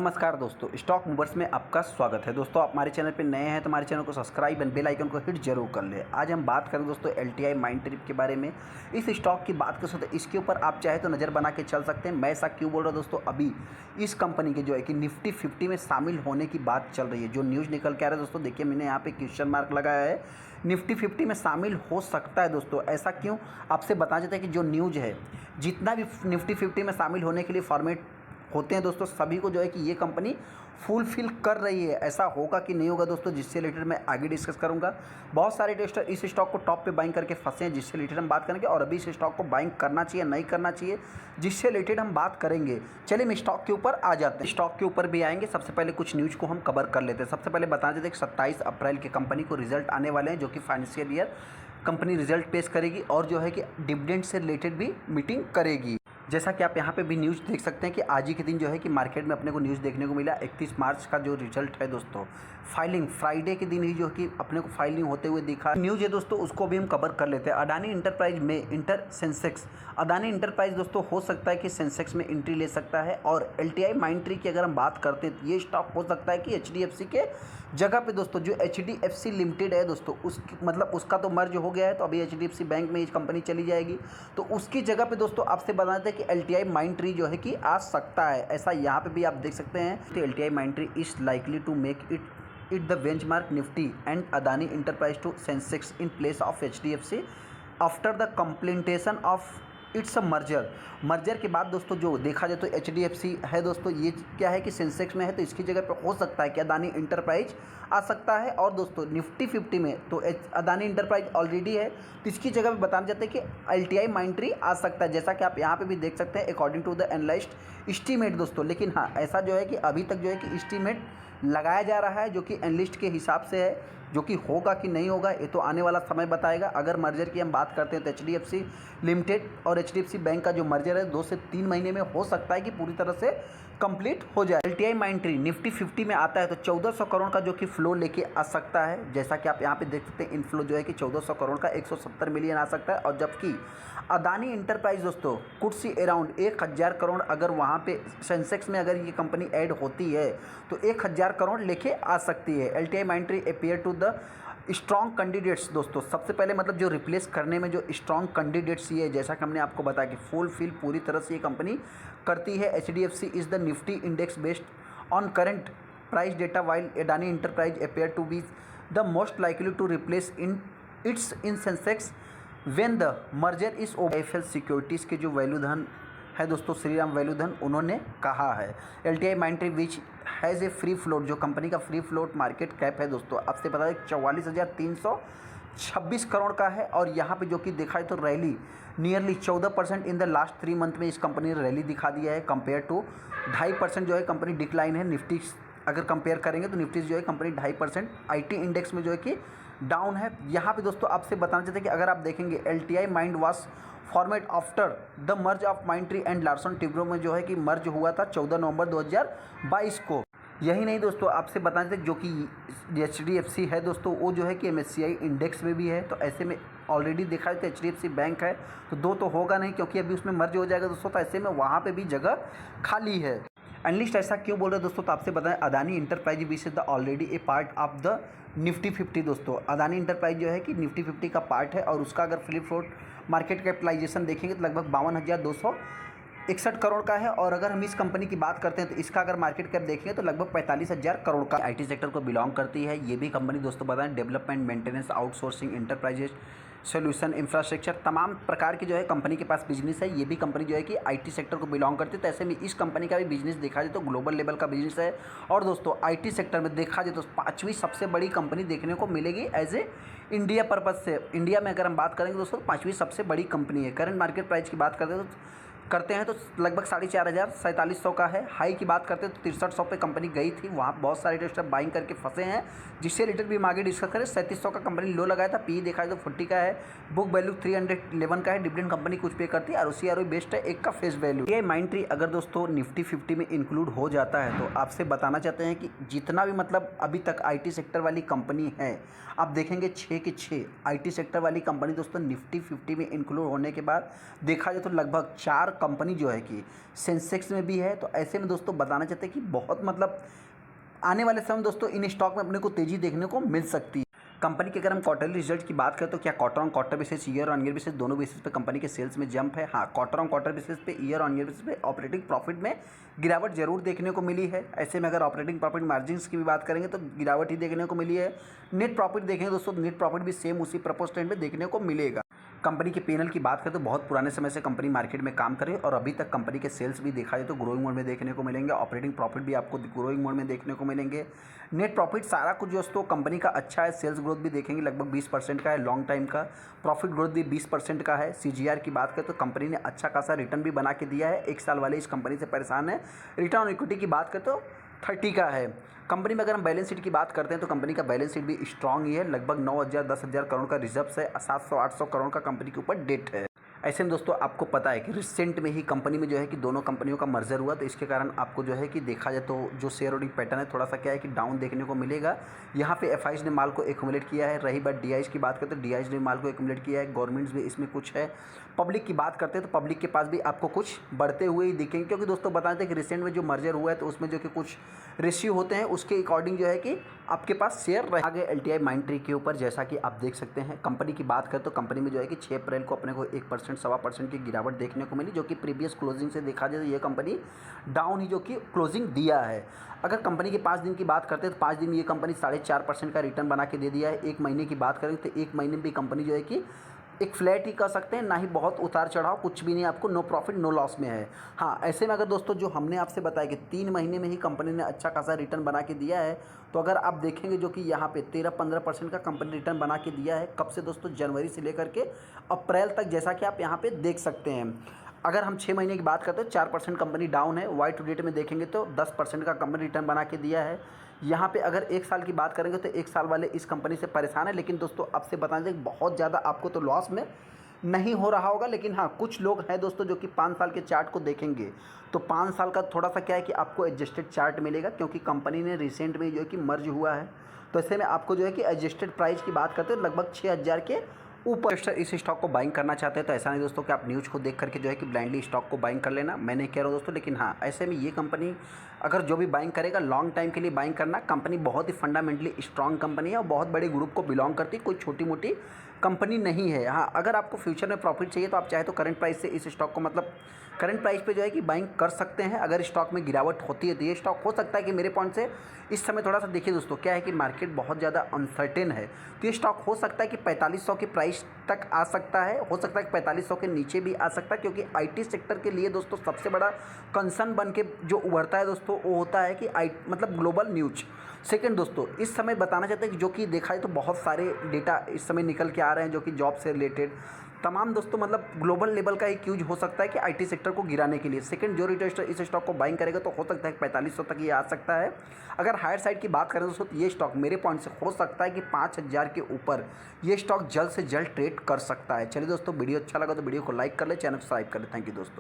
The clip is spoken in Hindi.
नमस्कार दोस्तों, स्टॉक मूवर्स में आपका स्वागत है। दोस्तों, आप हमारे चैनल पर नए हैं तो हमारे चैनल को सब्सक्राइब एंड बेल आइकन को हिट जरूर कर लें। आज हम बात करें दोस्तों LTI माइंडट्री के बारे में। इस स्टॉक की बात कर सकते हैं, इसके ऊपर आप चाहे तो नज़र बना के चल सकते हैं। मैं ऐसा क्यों बोल रहा हूँ दोस्तों, अभी इस कंपनी के जो है कि निफ्टी 50 में शामिल होने की बात चल रही है। जो न्यूज़ निकल के आ रहा है दोस्तों, देखिए मैंने यहाँ पे क्वेश्चन मार्क लगाया है, निफ्टी 50 में शामिल हो सकता है। दोस्तों ऐसा क्यों, आपसे बता देते हैं कि जो न्यूज़ है, जितना भी निफ्टी 50 में शामिल होने के लिए फॉर्मेट होते हैं दोस्तों, सभी को जो है कि ये कंपनी फुलफिल कर रही है। ऐसा होगा कि नहीं होगा दोस्तों, जिससे रिलेटेड मैं आगे डिस्कस करूंगा। बहुत सारे इन्वेस्टर इस स्टॉक को टॉप पे बाइंग करके फंसे हैं, जिससे रिलेटेड हम बात करेंगे। और अभी इस स्टॉक को बाइंग करना चाहिए नहीं करना चाहिए, जिससे रिलेटेड हम बात करेंगे। चलिए हम स्टॉक के ऊपर आ जाते हैं, स्टॉक के ऊपर भी आएंगे। सबसे पहले कुछ न्यूज़ को हम कवर कर लेते हैं। सबसे पहले बता देते हैं कि 27 अप्रैल के कंपनी को रिजल्ट आने वाले हैं, जो कि फाइनेंशियल ईयर कंपनी रिजल्ट पेश करेगी और जो है कि डिविडेंड से रिलेटेड भी मीटिंग करेगी। जैसा कि आप यहाँ पे भी न्यूज़ देख सकते हैं कि आज ही के दिन जो है कि मार्केट में अपने को न्यूज़ देखने को मिला 31 मार्च का जो रिजल्ट है दोस्तों, फाइलिंग फ्राइडे के दिन ही जो है कि अपने को फाइलिंग होते हुए दिखा न्यूज़ है दोस्तों, उसको भी हम कवर कर लेते हैं। अडानी इंटरप्राइज में इंटर सेंसेक्स, अडानी इंटरप्राइज दोस्तों हो सकता है कि सेंसेक्स में एंट्री ले सकता है। और LTI माइंडट्री की अगर हम बात करते हैं तो ये स्टॉक हो सकता है कि HDFC के जगह पे दोस्तों, जो HDFC लिमिटेड है दोस्तों, मतलब उसका तो मर्ज हो गया है, तो अभी HDFC बैंक में ये कंपनी चली जाएगी। तो उसकी जगह पे दोस्तों आपसे बता दें कि LTI माइंडट्री जो है कि आ सकता है। ऐसा यहाँ पे भी आप देख सकते हैं कि LTI Mindtree is likely to make it the benchmark Nifty and Adani enterprise to Sensex in place of HDFC after the completion of its a merger के बाद दोस्तों, जो देखा जाए तो HDFC है दोस्तों, ये क्या है कि सेंसेक्स में है, तो इसकी जगह पर हो सकता है कि अदानी इंटरप्राइज आ सकता है। और दोस्तों निफ्टी 50 में तो अदानी इंटरप्राइज ऑलरेडी है, तो इसकी जगह पे बताना चाहते हैं कि LTI माइंडट्री आ सकता है, जैसा कि आप यहाँ पे भी देख सकते हैं according to the analyst estimate दोस्तों। लेकिन हाँ, ऐसा जो है कि अभी तक जो है कि एस्टीमेट लगाया जा रहा है, जो कि एनालिस्ट के हिसाब से है। जो कि होगा कि नहीं होगा ये तो आने वाला समय बताएगा। अगर मर्जर की हम बात करते हैं तो HDFC लिमिटेड और HDFC बैंक का जो मर्जर है 2 से 3 महीने में हो सकता है कि पूरी तरह से कंप्लीट हो जाए। LTI माइंडट्री निफ्टी 50 में आता है तो 1400 करोड़ का जो कि फ्लो लेके आ सकता है। जैसा कि आप यहाँ पे देख सकते हैं, इनफ्लो जो है कि 1400 करोड़ का 170 मिलियन आ सकता है। और जबकि अदानी इंटरप्राइज दोस्तों कुड सी अराउंड 1000 करोड़, अगर वहाँ पे सेंसेक्स में अगर ये कंपनी ऐड होती है तो 1000 करोड़ लेके आ सकती है। LTI Mindtree appear to the strong candidates दोस्तों। सबसे पहले मतलब जो रिप्लेस करने में जो स्ट्रॉन्ग कैंडिडेट्स ये है, जैसा कि हमने आपको बताया कि फुलफिल पूरी तरह से ये कंपनी करती है। HDFC is the Nifty index based on current price data, while Adani enterprise appear to be the most likely to replace in Sensex when the merger is over. IIFL securities के जो वैल्यू धन है दोस्तों, श्रीराम वैल्यू धन, उन्होंने कहा है LTI Mindtree which has a free float, जो कंपनी का फ्री फ्लोट मार्केट कैप है दोस्तों, आपसे पता है 44,326 करोड़ का है। और यहाँ पे जो कि देखा है तो rally nearly 14% in the last 3 month में इस कंपनी ने रैली दिखा दिया है, कंपेयर टू 2.5% जो है कंपनी डिक्लाइन है। निफ्टी अगर कंपेयर करेंगे तो निफ्टी जो है कंपनी 2.5% IT इंडेक्स में जो है कि डाउन है। यहाँ पे दोस्तों आपसे बताना चाहते हैं कि अगर आप देखेंगे LTI माइंड वास format after the merge of Mindtree and Larsen Toubro में जो है कि मर्ज हुआ था 14 नवंबर 2022 को। यही नहीं दोस्तों, आपसे बताना चाहते जो कि HDFC है दोस्तों, वो जो है कि MSCI इंडेक्स में भी है। तो ऐसे में ऑलरेडी देखा जाए तो HDFC बैंक है, तो 2 तो होगा नहीं क्योंकि अभी उसमें मर्ज हो जाएगा दोस्तों, तो ऐसे में वहाँ पे भी जगह खाली है। एनालिस्ट ऐसा क्यों बोल रहे हैं दोस्तों, तो आपसे बताएं Adani enterprise which is the already A part of the Nifty 50 दोस्तों। अदानी इंटरप्राइज जो है कि निफ्टी 50 का पार्ट है, और उसका अगर फ्री फ्लोट मार्केट कैपिटलाइजेशन देखेंगे तो लगभग 52,261 करोड़ का है। और अगर हम इस कंपनी की बात करते हैं तो इसका अगर मार्केट कैप देखेंगे तो लगभग 45,000 करोड़ का। IT सेक्टर को बिलोंग करती है ये भी कंपनी दोस्तों, बताएं development, maintenance, outsourcing, enterprises, solution, infrastructure, तमाम प्रकार की जो है कंपनी के पास बिजनेस है। ये भी कंपनी जो है कि IT सेक्टर को बिलोंग करती है। तो ऐसे में इस कंपनी का भी बिजनेस देखा जाए तो ग्लोबल लेवल का बिजनेस है। और दोस्तों IT सेक्टर में देखा जाए तो 5वीं सबसे बड़ी कंपनी देखने को मिलेगी एज ए इंडिया पर्पज से। इंडिया में अगर हम बात करेंगे दोस्तों 5वीं सबसे बड़ी कंपनी है। करंट मार्केट प्राइस की बात करते हैं तो लगभग 4,500 का है। हाई की बात करते हैं तो 6300 पे कंपनी गई थी, वहाँ बहुत सारे इन्वेस्टर बाइंग करके फंसे हैं, जिससे रिलेटेड भी हम आगे डिस्कस करें। 3700 का कंपनी लो लगाया था, PE देखा जाए तो 40 का है, बुक वैल्यू 311 का है, डिविडेंड कंपनी कुछ पे करती है, ROC ROE बेस्ट है, 1 का फेस वैल्यू। ये माइंडट्री अगर दोस्तों निफ्टी 50 में इंक्लूड हो जाता है तो आपसे बताना चाहते हैं कि जितना भी मतलब अभी तक IT सेक्टर वाली कंपनी है, आप देखेंगे 6 के 6 IT सेक्टर वाली कंपनी दोस्तों निफ्टी 50 में इंक्लूड होने के बाद देखा जाए तो लगभग 4 कंपनी जो है कि सेंसेक्स में भी है। तो ऐसे में दोस्तों बताना चाहते हैं कि बहुत मतलब आने वाले समय दोस्तों इन स्टॉक में अपने को तेज़ी देखने को मिल सकती है। कंपनी के अगर हम क्वार्टरली रिजल्ट की बात करें तो क्या quarter on quarter basis, year on year basis, दोनों बेसिस पे कंपनी के सेल्स में जंप है। हाँ, क्वार्टर ऑन क्वार्टर बेसिस पे, ईयर ऑन ईयर बेसिस पे ऑपरेटिंग प्रॉफिट में गिरावट जरूर देखने को मिली है। ऐसे में अगर ऑपरेटिंग प्रॉफिट मार्जिन्स की भी बात करेंगे तो गिरावट ही देखने को मिली है। नेट प्रॉफिट देखेंगे दोस्तों, नेट प्रॉफिट भी सेम उसी प्रपोर्शनेट में देखने को मिलेगा। कंपनी के पीएनएल की बात करें तो बहुत पुराने समय से कंपनी मार्केट में काम कर रही है और अभी तक कंपनी के सेल्स भी देखा जाए तो ग्रोइंग मोड में देखने को मिलेंगे। ऑपरेटिंग प्रॉफिट भी आपको ग्रोइंग मोड में देखने को मिलेंगे। नेट प्रॉफिट सारा कुछ दोस्तों कंपनी का अच्छा है। सेल्स ग्रोथ भी देखेंगे लगभग 20% का है लॉन्ग टाइम का। प्रॉफिट ग्रोथ भी 20% का है। सीजीआर की बात करें तो कंपनी ने अच्छा खासा रिटर्न भी बना के दिया है। 1 साल वाले इस कंपनी से परेशान है। रिटर्न ऑन इक्विटी की बात करें तो 30 का है। कंपनी में अगर हम बैलेंस शीट की बात करते हैं तो कंपनी का बैलेंस शीट भी स्ट्रांग ही है। लगभग 9,000-10,000 करोड़ का रिजर्व है। 700-800 करोड़ का कंपनी के ऊपर डेट है। ऐसे में दोस्तों आपको पता है कि रिसेंट में ही कंपनी में जो है कि दोनों कंपनियों का मर्जर हुआ, तो इसके कारण आपको जो है कि देखा जाए तो जो शेयर होल्डिंग पैटर्न है थोड़ा सा क्या है कि डाउन देखने को मिलेगा। यहाँ पे एफआईज ने माल को एक्यूमुलेट किया है। रही बात डीआईज की बात करते हैं तो डीआईज ने माल को एक्यूमुलेट किया है। गवर्नमेंट्स भी इसमें कुछ है। पब्लिक की बात करते हैं तो पब्लिक के पास भी आपको कुछ बढ़ते हुए ही दिखेंगे, क्योंकि दोस्तों बताते हैं कि रिसेंट में जो मर्जर हुआ है तो उसमें जो कि कुछ रेशियो होते हैं उसके अकॉर्डिंग जो है कि आपके पास शेयर रहे। आगे एलटीआई माइंड्री के ऊपर जैसा कि आप देख सकते हैं कंपनी की बात करें तो कंपनी में जो है कि 6 अप्रैल को अपने को 1% 1.25% की गिरावट देखने को मिली, जो कि प्रीवियस क्लोजिंग से देखा जाए तो ये कंपनी डाउन ही जो कि क्लोजिंग दिया है। अगर कंपनी के 5 दिन की बात करते हैं तो 5 दिन ये कंपनी 4.5% का रिटर्न बना के दे दिया है। 1 महीने की बात करें तो 1 महीने में भी कंपनी जो है कि एक फ्लैट ही कह सकते हैं, ना ही बहुत उतार चढ़ाव, कुछ भी नहीं, आपको नो प्रॉफिट नो लॉस में है। हाँ, ऐसे में अगर दोस्तों जो हमने आपसे बताया कि 3 महीने में ही कंपनी ने अच्छा खासा रिटर्न बना के दिया है, तो अगर आप देखेंगे जो कि यहाँ पे 13-15% का कंपनी रिटर्न बना के दिया है। कब से दोस्तों? जनवरी से लेकर के अप्रैल तक, जैसा कि आप यहाँ पे देख सकते हैं। अगर हम 6 महीने की बात करते हैं 4% कंपनी डाउन है। वाई टू डेट में देखेंगे तो 10% का कंपनी रिटर्न बना के दिया है। यहाँ पे अगर 1 साल की बात करेंगे तो 1 साल वाले इस कंपनी से परेशान है। लेकिन दोस्तों आपसे बता दें बहुत ज़्यादा आपको तो लॉस में नहीं हो रहा होगा, लेकिन हाँ कुछ लोग हैं दोस्तों जो कि 5 साल के चार्ट को देखेंगे तो 5 साल का थोड़ा सा क्या है कि आपको एडजस्टेड चार्ट मिलेगा, क्योंकि कंपनी ने रिसेंट में जो है कि मर्ज हुआ है। तो ऐसे में आपको जो है कि एडजस्टेड प्राइस की बात करते हैं लगभग 6,000 के ऊपर इस स्टॉक को बाइंग करना चाहते हैं। तो ऐसा नहीं दोस्तों कि आप न्यूज़ को देख करके जो है कि ब्लाइंडली स्टॉक को बाइंग कर लेना, मैं नहीं कह रहा हूँ दोस्तों। लेकिन हाँ, ऐसे में ये कंपनी अगर जो भी बाइंग करेगा लॉन्ग टाइम के लिए बाइंग करना। कंपनी बहुत ही फंडामेंटली स्ट्रांग कंपनी है और बहुत बड़े ग्रुप को बिलोंग करती है, कोई छोटी मोटी कंपनी नहीं है। हाँ, अगर आपको फ्यूचर में प्रॉफिट चाहिए तो आप चाहे तो करंट प्राइस से इस स्टॉक को मतलब करंट प्राइस पे जो है कि बाइंग कर सकते हैं। अगर स्टॉक में गिरावट होती है तो ये स्टॉक हो सकता है कि मेरे पॉइंट से इस समय थोड़ा सा देखिए दोस्तों क्या है कि मार्केट बहुत ज़्यादा अनसर्टेन है, तो ये स्टॉक हो सकता है कि 4500 की प्राइस तक आ सकता है। हो सकता है कि 4500 के नीचे भी आ सकता है, क्योंकि आईटी सेक्टर के लिए दोस्तों सबसे बड़ा कंसर्न बन के जो उभरता है दोस्तों वो होता है कि मतलब ग्लोबल न्यूज। सेकंड दोस्तों इस समय बताना चाहते हैं कि जो कि देखा जाए तो बहुत सारे डेटा इस समय निकल के आ रहे हैं जो कि जॉब से रिलेटेड तमाम दोस्तों मतलब ग्लोबल लेवल का एक यूज हो सकता है कि आईटी सेक्टर को गिराने के लिए। सेकंड जो रिटेलर इस स्टॉक को बाइंग करेगा तो हो सकता है कि 4500 तक ये आ सकता है। अगर हायर साइड की बात करें दोस्तों तो ये स्टॉक मेरे पॉइंट से हो सकता है कि 5000 के ऊपर ये स्टॉक जल्द से जल्द ट्रेड कर सकता है। चलिए दोस्तों, वीडियो अच्छा लगा तो वीडियो को लाइक कर ले, चैनल सब्सक्राइब कर ले। थैंक यू दोस्तों।